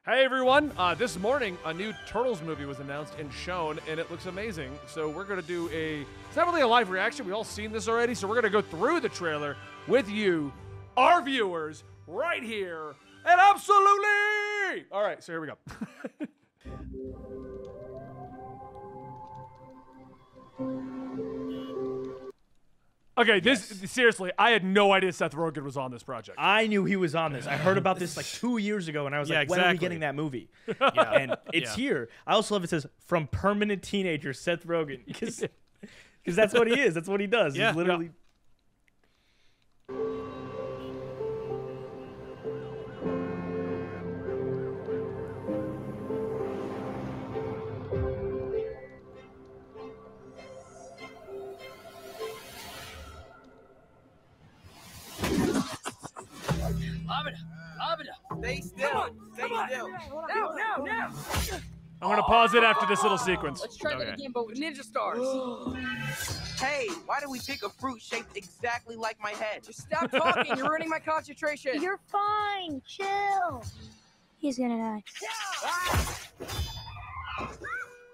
Hey everyone! This morning, a new Turtles movie was announced and shown, and it looks amazing. So we're gonna do it's not really a live reaction. We all seen this already, so we're gonna go through the trailer with you, our viewers, right here, and absolutely! All right, so here we go. Okay, seriously, I had no idea Seth Rogen was on this project. I knew he was on this. I heard about this like 2 years ago, and I was like, when are we getting that movie? And it's here. I also love it says, from permanent teenager Seth Rogen. Because that's what he is. That's what he does. Yeah. He's literally... Stay still. Stay still. Now. I'm gonna pause it after this little sequence. Let's try that again, but with ninja stars. Hey, why did we pick a fruit shaped exactly like my head? Just stop talking. You're ruining my concentration. You're fine. Chill. He's gonna die.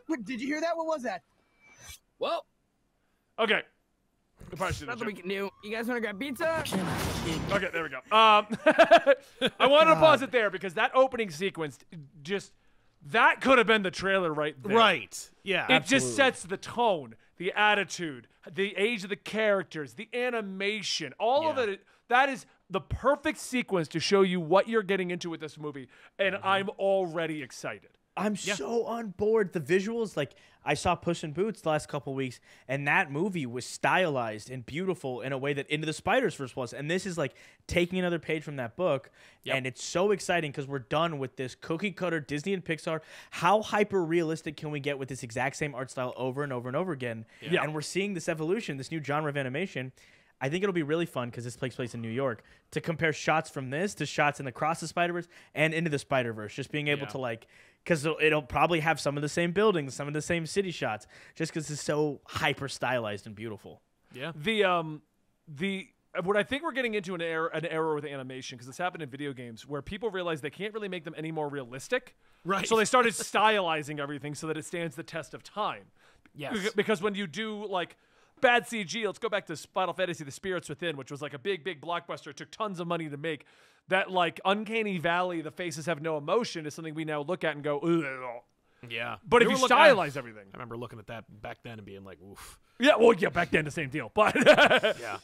What, did you hear that? What was that? Well, Okay. We probably should have nothing we can do. You guys want to grab pizza? Okay, there we go. I wanted to pause it there because that opening sequence that could have been the trailer right there. Right. Yeah. It just sets the tone, the attitude, the age of the characters, the animation, all of it. That is the perfect sequence to show you what you're getting into with this movie, and I'm already excited. I'm so on board. The visuals, like, I saw Puss in Boots the last couple of weeks, and that movie was stylized and beautiful in a way that Into the Spider-Verse was. And this is like taking another page from that book. And it's so exciting because we're done with this cookie cutter Disney and Pixar. How hyper realistic can we get with this exact same art style over and over and over again? Yeah. And we're seeing this evolution, this new genre of animation. I think it'll be really fun because this takes place in New York to compare shots from this to shots in Across the Spider-Verse and Into the Spider-Verse. Just being able to, like, because it'll probably have some of the same buildings, some of the same city shots, just because it's so hyper stylized and beautiful. Yeah. What I think we're getting into an era with animation, because this happened in video games where people realized they can't really make them any more realistic. Right. So they started stylizing everything so that it stands the test of time. Yes. Because when you do like bad CG, let's go back to Final Fantasy: The Spirits Within, which was like a big blockbuster. It took tons of money to make. That like uncanny valley, the faces have no emotion, is something we now look at and go, ugh. Yeah. But if you stylize everything. I remember looking at that back then and being like, oof. Yeah, well, yeah, back then the same deal. But Yeah.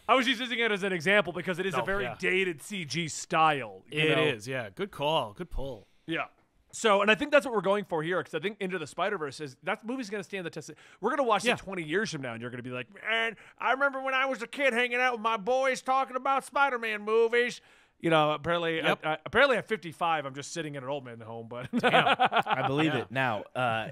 I was just using it as an example because it is a very dated CG style. It is, yeah. Good call. Good pull. Yeah. So, and I think that's what we're going for here, because I think Into the Spider-Verse is, that movie's going to stand the test. We're going to watch it 20 years from now, and you're going to be like, man, I remember when I was a kid hanging out with my boys talking about Spider-Man movies. You know, apparently, apparently at 55, I'm just sitting in an old man home, but I believe it. Now,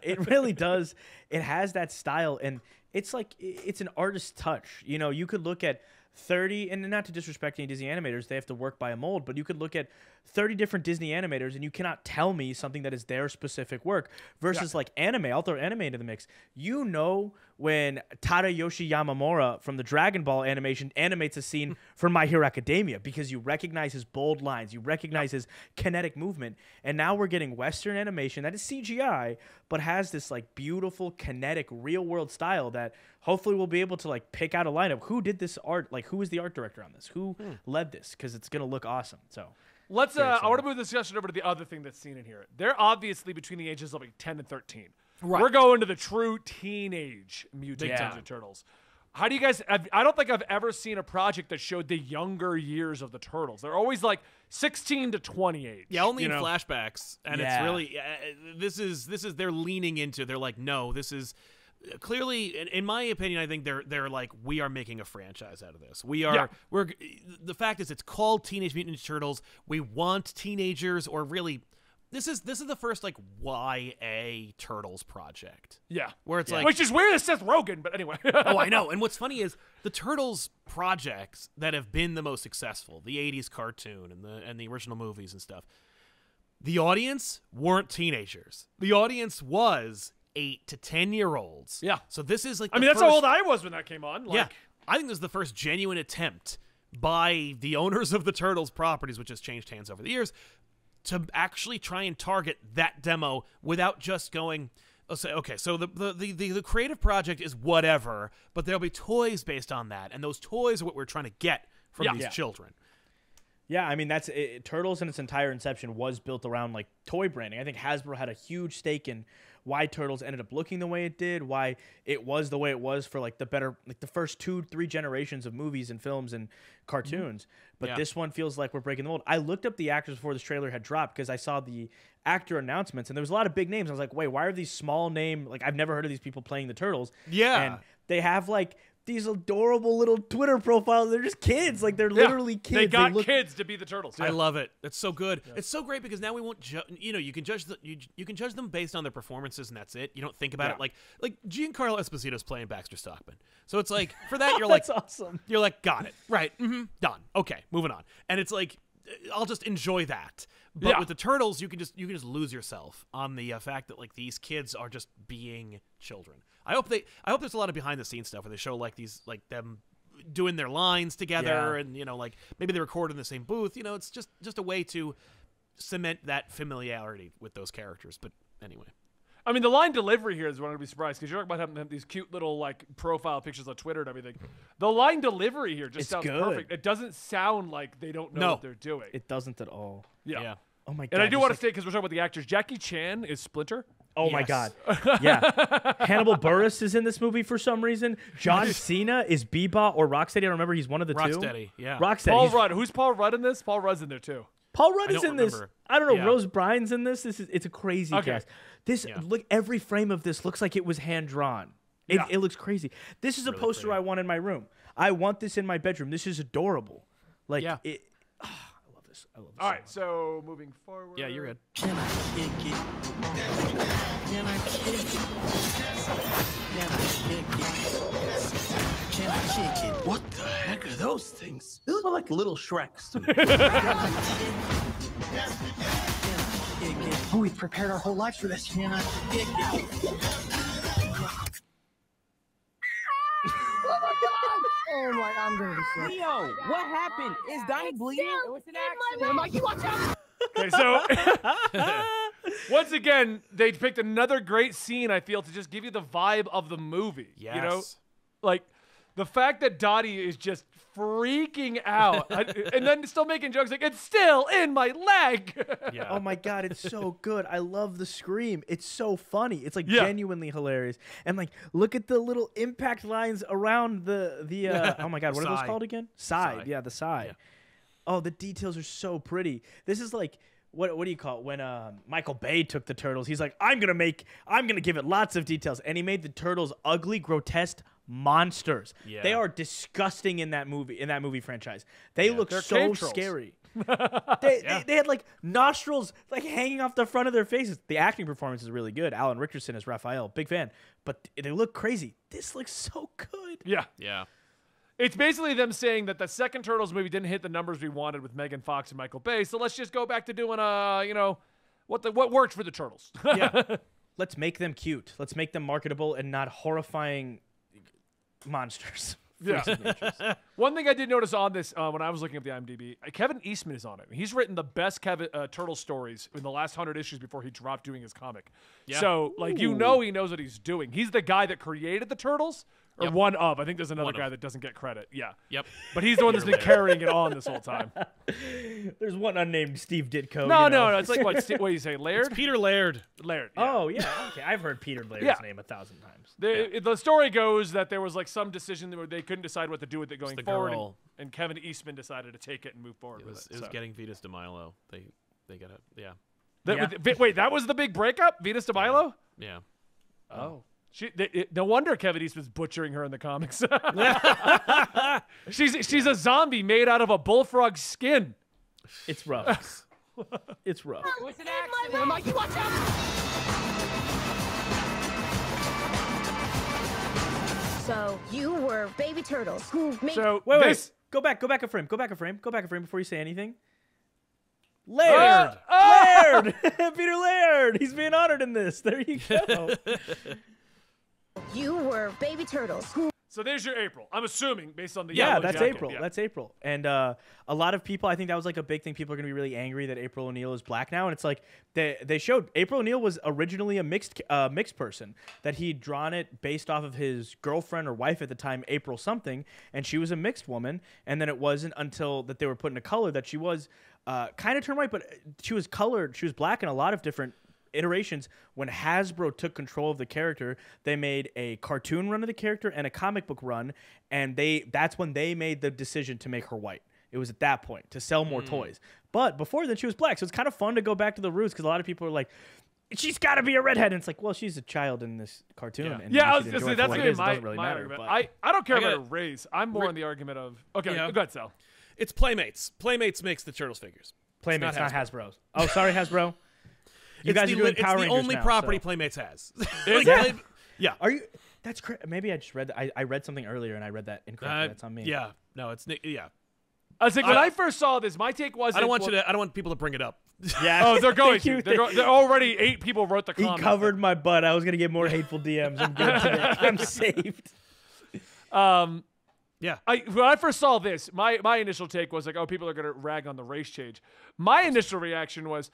it really does. It has that style, and it's like, it's an artist's touch. You know, you could look at 30, and not to disrespect any Disney animators, they have to work by a mold, but you could look at 30 different Disney animators and you cannot tell me something that is their specific work versus like anime. I'll throw anime into the mix. You know, when Tadayoshi Yamamura from the Dragon Ball animation animates a scene from My Hero Academia, because you recognize his bold lines, you recognize his kinetic movement, and now we're getting Western animation that is CGI but has this like beautiful kinetic real world style that hopefully we'll be able to like pick out a lineup. Who did this art? Like, who is the art director on this? Who led this? Because it's gonna look awesome. So let's. I want to move the discussion over to the other thing that's seen in here. They're obviously between the ages of like 10 and 13. Right. We're going to the true teenage Mutant Ninja Turtles. How do you guys? I don't think I've ever seen a project that showed the younger years of the Turtles. They're always like 16 to 28. Yeah, only in flashbacks, and it's Yeah. really this is they're leaning into. They're like, no, this is clearly, in my opinion, I think they're like, we are making a franchise out of this. We're the fact is it's called Teenage Mutant Ninja Turtles. We want teenagers, or really, this is the first like YA Turtles project. Yeah, where it's like, which is weird as Seth Rogen, but anyway. Oh, I know. And what's funny is the Turtles projects that have been the most successful, the '80s cartoon and the original movies and stuff. The audience weren't teenagers. The audience was 8 to 10-year-olds. Yeah. So this is like, I mean, that's how old I was when that came on. Like, yeah. I think this is the first genuine attempt by the owners of the Turtles properties, which has changed hands over the years, to actually try and target that demo without just going, okay, so the creative project is whatever, but there'll be toys based on that, and those toys are what we're trying to get from these children. Yeah, I mean, that's it. Turtles in its entire inception was built around like toy branding. I think Hasbro had a huge stake in why Turtles ended up looking the way it did, why it was the way it was for like the first 2-3 generations of movies and films and cartoons. But this one feels like we're breaking the mold. I looked up the actors before this trailer had dropped because I saw the actor announcements and there was a lot of big names. I was like, wait, why are these small name, like I've never heard of these people playing the Turtles? Yeah. And they have like these adorable little Twitter profiles. They're just kids. Like they're literally kids. They got kids to be the Turtles. I love it. It's so good. It's so great because now we won't you can judge you can judge them based on their performances and that's it. You don't think about it like Giancarlo Esposito's playing Baxter Stockman. So it's like for that you're like that's awesome. You're like got it. Right. Done. Okay, moving on. And it's like I'll just enjoy that. But with the Turtles, you can just lose yourself on the fact that like these kids are just being children. I hope there's a lot of behind the scenes stuff where they show like these like them doing their lines together and like maybe they record in the same booth. It's just a way to cement that familiarity with those characters. But anyway. I mean, the line delivery here is what I'd be surprised because you're talking about having these cute little like profile pictures on Twitter and everything. The line delivery here just sounds perfect. It doesn't sound like they don't know what they're doing. It doesn't at all. Yeah. Oh my god. And I do want to say because we're talking about the actors, Jackie Chan is Splinter. Oh my god. Yeah. Hannibal Buress is in this movie for some reason. John Cena is Bebop or Rocksteady. I don't remember. He's one of the two. Rocksteady, yeah. Rocksteady. Paul Rudd. Who's Paul Rudd in this? Paul Rudd's in there too. Paul Rudd is in this. I don't know. Yeah. Rose Bryan's in this. It's a crazy cast. Look, every frame of this looks like it was hand drawn. It looks crazy. This is a poster I want in my room. I want this in my bedroom. This is adorable. Like it. I love this. All right, so moving forward. Yeah, you're good. Can I kick it? Can I kick it? Can I kick it? Can I kick it? What the heck are those things? They look like little Shreks to me. Oh, we've prepared our whole lives for this. Can I kick it? Oh my, I'm gonna be sick. Leo, what happened? Is Donnie bleeding? It was an accident. Mikey, watch out! Okay, so once again, they picked another great scene, I feel, to just give you the vibe of the movie. Yes. Like the fact that Dottie is just freaking out and then still making jokes like, it's still in my leg. Yeah. Oh my god, it's so good. I love the scream. It's so funny. It's like genuinely hilarious. And like, look at the little impact lines around the oh my god, what are those called again? Side. Yeah, the side. Yeah. Oh, the details are so pretty. This is like what do you call it? When Michael Bay took the Turtles, he's like, I'm gonna give it lots of details, and he made the Turtles ugly, grotesque monsters. Yeah. They are disgusting in that movie franchise. They look they're so cave trolls. scary. They had like nostrils like hanging off the front of their faces. The acting performance is really good. Alan Richardson as Raphael, big fan. But they look crazy. This looks so good. Yeah. Yeah. It's basically them saying that the second Turtles movie didn't hit the numbers we wanted with Megan Fox and Michael Bay, so let's just go back to doing what worked for the Turtles. Yeah. Let's make them cute. Let's make them marketable and not horrifying monsters. Yeah. One thing I did notice on this when I was looking up the IMDb, Kevin Eastman is on it. He's written the best Turtle stories in the last 100 issues before he dropped doing his comic. Yeah. So, like, he knows what he's doing. He's the guy that created the Turtles, or one of. I think there's another guy that doesn't get credit. Yeah. Yep. But he's the one that's been carrying it on this whole time. There's one unnamed Steve Ditko. No. It's like, what do you say, Laird? It's Peter Laird. Laird. Yeah. Oh, yeah. Okay. I've heard Peter Laird's name 1,000 times. The story goes that there was like some decision where they couldn't decide what to do with it going forward, and Kevin Eastman decided to take it and move forward with it. It was getting Venus de Milo. They got it. Wait, that was the big breakup? Venus de Milo? Yeah. Oh. No wonder Kevin Eastman's butchering her in the comics. She's a zombie made out of a bullfrog's skin. It's rough. It's rough. It was an accident. Mikey, watch out! So you were baby turtles who made. So wait. Go back a frame. Go back a frame before you say anything. Laird. Laird. Peter Laird. He's being honored in this. There you go. You were baby turtles who. So there's your April. I'm assuming based on the Yeah, yellow that's jacket. April. Yeah. That's April. And a lot of people, I think that was like a big thing. People are going to be really angry that April O'Neil is black now. And it's like they showed April O'Neil was originally a mixed person, that he'd drawn it based off of his girlfriend or wife at the time, April something, and she was a mixed woman. And then it wasn't until that they were put into color that she was kind of turned white, but she was colored. She was black in a lot of different iterations. When Hasbro took control of the character, they made a cartoon run of the character and a comic book run, and that's when they made the decision to make her white. It was at that point to sell more toys. But before then, she was black, so it's kind of fun to go back to the roots because a lot of people are like, she's got to be a redhead, and it's like, well, she's a child in this cartoon. And Yeah, I you was should gonna enjoy say it for that's what gonna it be is. It my, doesn't really my matter. argument. But I don't care I about a got- race. I'm more on the argument of okay. Yeah. Go ahead, Sal. It's Playmates. Playmates makes the Turtles figures. Playmates, not not Hasbro's. Oh, sorry, Hasbro. You It's guys the, are doing it's Power the Rangers only now, property so. Playmates has. Is Like, it? Yeah. Are you? That's crazy. Maybe I just read that. I read something earlier and I read that incorrectly. That's on me. Yeah. No, it's yeah. I was like, when I first saw this, my take was I don't want people to bring it up. Yeah. Oh, they're going Thank you. to. They're already 8 people wrote the He comment. covered my butt. I was gonna get more hateful DMs. I'm good today. I'm saved. Yeah. When I first saw this, my initial take was like, oh, people are going to rag on the race change. My initial reaction was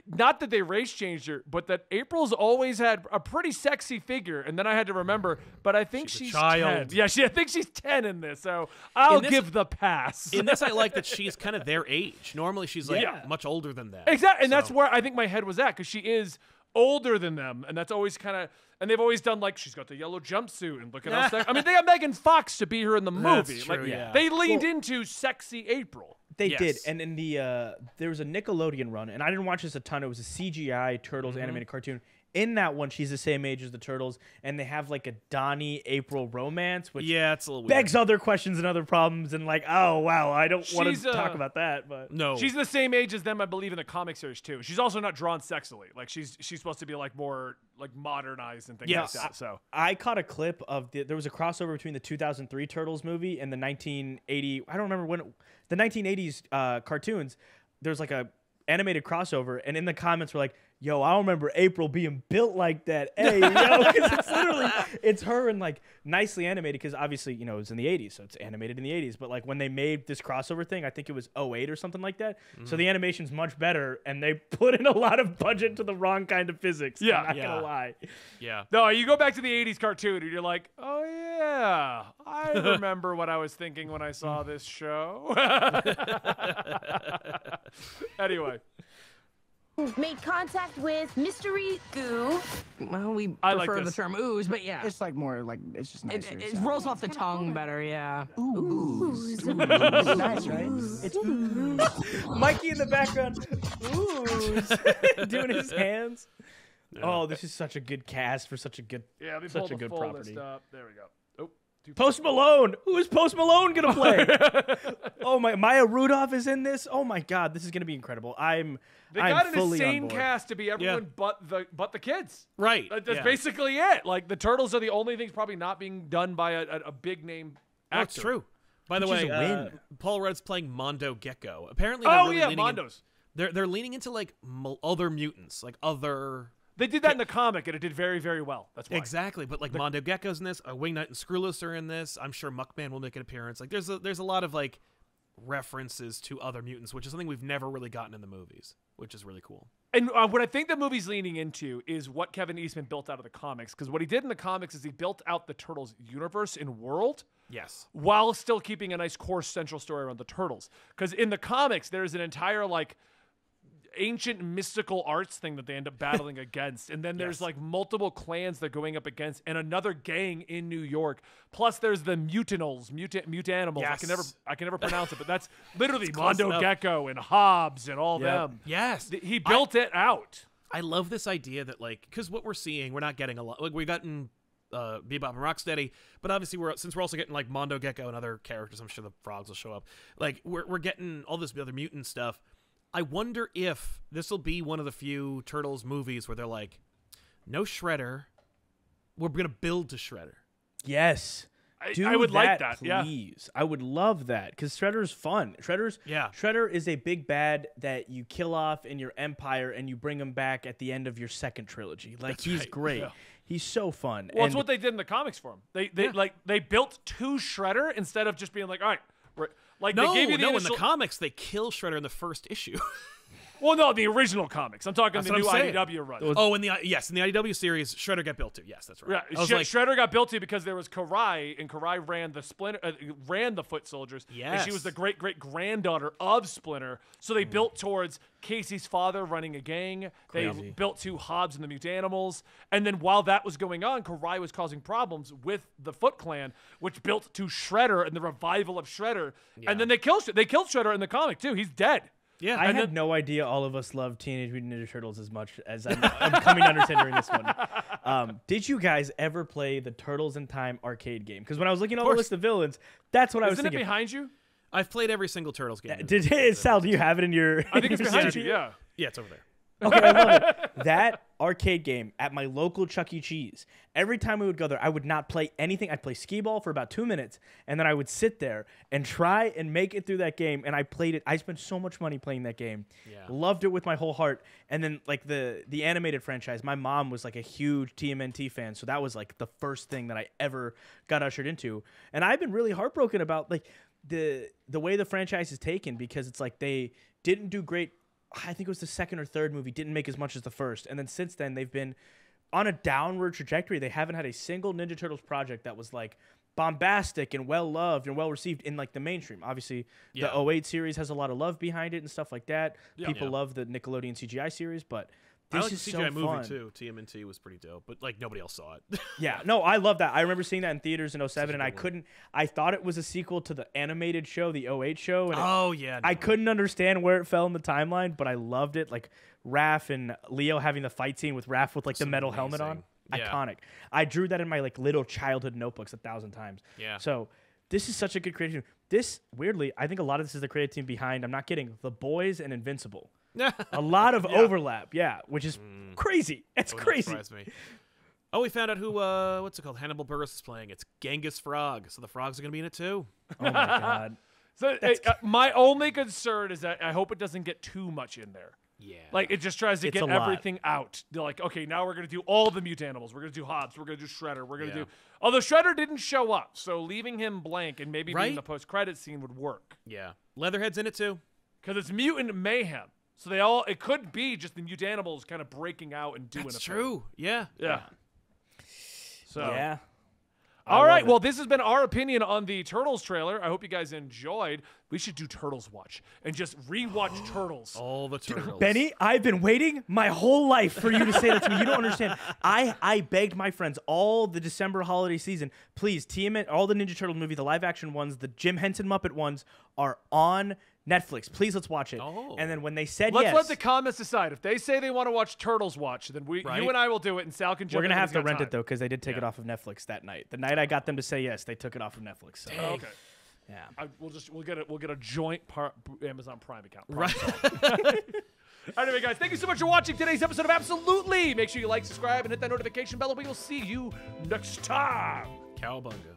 not that they race changed her, but that April's always had a pretty sexy figure. And then I had to remember, but I think she's a child. 10. Yeah, I think she's 10 in this, so I'll In this- give the pass. In this, I like that she's kind of their age. Normally, she's like Yeah. much older than that. Exactly, and that's So- where I think my head was at, because she is older than them, and that's always kind of. And they've always done like she's got the yellow jumpsuit, and look at how sexy. I mean, they got Megan Fox to be her in the That's movie. true, like yeah. they leaned into sexy April. They Yes. did, and in the there was a Nickelodeon run, and I didn't watch this a ton. It was a CGI Turtles animated cartoon. In that one, she's the same age as the Turtles, and they have like a Donnie April romance, which Yeah, it's a little weird. begs other questions and other problems. And like, oh wow, I don't want She's, to talk about that, but No. She's the same age as them, I believe, in the comic series too. She's also not drawn sexily. Like she's supposed to be like more like modernized and things Yes. like that. So I caught a clip of there was a crossover between the 2003 Turtles movie and the 1980. I don't remember when the 1980s cartoons. There's like a animated crossover, and in the comments were like, yo, I don't remember April being built like that. Hey, yo, because it's literally, it's her and like nicely animated, because obviously, you know, it was in the 80s, so it's animated in the 80s. But like when they made this crossover thing, I think it was 08 or something like that. So the animation's much better, and they put in a lot of budget to the wrong kind of physics. Yeah. I'm not Yeah. gonna lie. Yeah. no, you go back to the '80s cartoon, and you're like, oh yeah, I remember what I was thinking when I saw this show. Anyway. Made contact with mystery goo. Well, we I like prefer the this. term ooze, but yeah. It's like more like it's just It, nicer. it so. rolls off the tongue better, yeah. It's nice, right? It's Mikey in the background, ooh, doing his hands. Oh, this is such a good cast for such a good, Yeah, let me pull such a the good full property. list up. There we go. Oh, Post Malone. Who is Post Malone gonna play? Oh my, Maya Rudolph is in this. Oh my God, this is gonna be incredible. They I'm got an fully on insane board. cast to be everyone but the kids. Right. That's yeah. basically it. Like the Turtles are the only things probably not being done by a big name actor. That's true. By the Which is way, a win. Paul Rudd's playing Mondo Gecko. Apparently, they're Oh really yeah, leaning in- Mondos. they're leaning into like other mutants, like other. They did that in the comic, and it did very, very well. That's why. Exactly, but like Mondo Gecko's in this. Wing Knight and Screwless are in this. I'm sure Muckman will make an appearance. Like there's a lot of like references to other mutants, which is something we've never really gotten in the movies, which is really cool. And what I think the movie's leaning into is what Kevin Eastman built out of the comics. Because what he did in the comics is he built out the Turtles universe and world Yes. while still keeping a nice core central story around the Turtles. Because in the comics, there's an entire like ancient mystical arts thing that they end up battling against, and then there's Yes. like multiple clans they're going up against, and another gang in New York. Plus, there's the mutinals, mutanimals. Yes. I can never pronounce it, but that's literally close Mondo enough. Gecko and Hobbs and all Yep. them. Yes. He built it out. I love this idea that like because what we're seeing, we're not getting a lot. Like we've gotten Bebop and Rocksteady, but obviously since we're also getting like Mondo Gecko and other characters. I'm sure the frogs will show up. Like we're getting all this other mutant stuff. I wonder if this will be one of the few Turtles movies where they're like, no Shredder, we're gonna build to Shredder. Yes. Do I would like that, that. Yeah. please. I would love that because Shredder's fun. Shredder is a big bad that you kill off in your empire and you bring him back at the end of your second trilogy. Like he's great. Yeah. He's so fun. Well, it's what they did in the comics for him. They built to Shredder instead of just being like, all right, they gave you the in initial... the comics they kill Shredder in the first issue. Well, no, the original comics. I'm talking That's the what new I'm saying. IDW run. In the IDW series, Shredder got built to. Yes, that's right. Yeah, Shredder got built to because there was Karai, and Karai ran the ran the Foot Soldiers. Yes. And she was the great granddaughter of Splinter. So they built towards Casey's father running a gang. They built to Hobbs and the Mutanimals. And then while that was going on, Karai was causing problems with the Foot Clan, which built to Shredder and the revival of Shredder. Yeah. And then they killed Shredder in the comic too. He's dead. Yeah, I had no idea all of us love Teenage Mutant Ninja Turtles as much as I'm coming to understand during this one. Did you guys ever play the Turtles in Time arcade game? Because when I was looking at the list of villains, that's what I was thinking. Isn't it behind you? I've played every single Turtles game. Sal, do you have it in your... I think it's behind you, yeah. Yeah, it's over there. Okay, I love it. That arcade game at my local Chuck E. Cheese, every time we would go there, I would not play anything. I'd play skee-ball for about 2 minutes, and then I would sit there and try and make it through that game, and I played it. I spent so much money playing that game. Yeah. Loved it with my whole heart. And then, like, the animated franchise, my mom was, like, a huge TMNT fan, so that was, like, the first thing that I ever got ushered into. And I've been really heartbroken about, like, the way the franchise is taken because it's like they didn't do great. I think it was the second or third movie, didn't make as much as the first. And then since then, they've been on a downward trajectory. They haven't had a single Ninja Turtles project that was like bombastic and well-loved and well-received in like the mainstream. Obviously, the 08 series has a lot of love behind it and stuff like that. People love the Nickelodeon CGI series, but this I like is the so CGI movie fun. too. TMNT was pretty dope, but like nobody else saw it. Yeah, no, I love that. I remember seeing that in theaters in 07, and I thought it was a sequel to the animated show, the 08 show. And I couldn't understand where it fell in the timeline, but I loved it. Like Raph and Leo having the fight scene with Raph with like the metal helmet on. Yeah. Iconic. I drew that in my like little childhood notebooks 1,000 times. Yeah. So this is such a good creative team. This, weirdly, I think a lot of this is the creative team behind, I'm not kidding, The Boys and Invincible. A lot of overlap, which is crazy. It's crazy. Surprised me. Oh, we found out who, what's it called? Hannibal Buress is playing. It's Genghis Frog, so the frogs are going to be in it too. Oh, my God. So my only concern is that I hope it doesn't get too much in there. Yeah. Like, it just tries to get everything out. They're like, okay, now we're going to do all the Mutanimals. We're going to do Hobbs. We're going to do Shredder. We're going to do... Although Shredder didn't show up, so leaving him blank and maybe being the post-credit scene would work. Yeah. Leatherhead's in it too. Because it's mutant mayhem. So it could be just the Mutanimals kind of breaking out and doing That's a true. Yeah. Yeah. So... Yeah. All right, well, this has been our opinion on the Turtles trailer. I hope you guys enjoyed. We should do Turtles Watch and just rewatch Turtles. All the Turtles. Benny, I've been waiting my whole life for you to say that to me. You don't understand. I begged my friends all the December holiday season, please, all the Ninja Turtle movie, the live-action ones, the Jim Henson Muppet ones are on Netflix. Please, let's watch it. Oh. And then when they said Let's yes... let the comments decide. If they say they want to watch Turtles Watch, then you and I will do it, and Sal can jump We're going to in have if to he's got rent time. it, though, because they did take it off of Netflix that night. The night I got them to say yes, they took it off of Netflix. So. Okay. Yeah. We'll get a joint Amazon Prime account. Right. Anyway, guys, thank you so much for watching today's episode of Absolutely. Make sure you like, subscribe, and hit that notification bell, and we will see you next time. Cowabunga.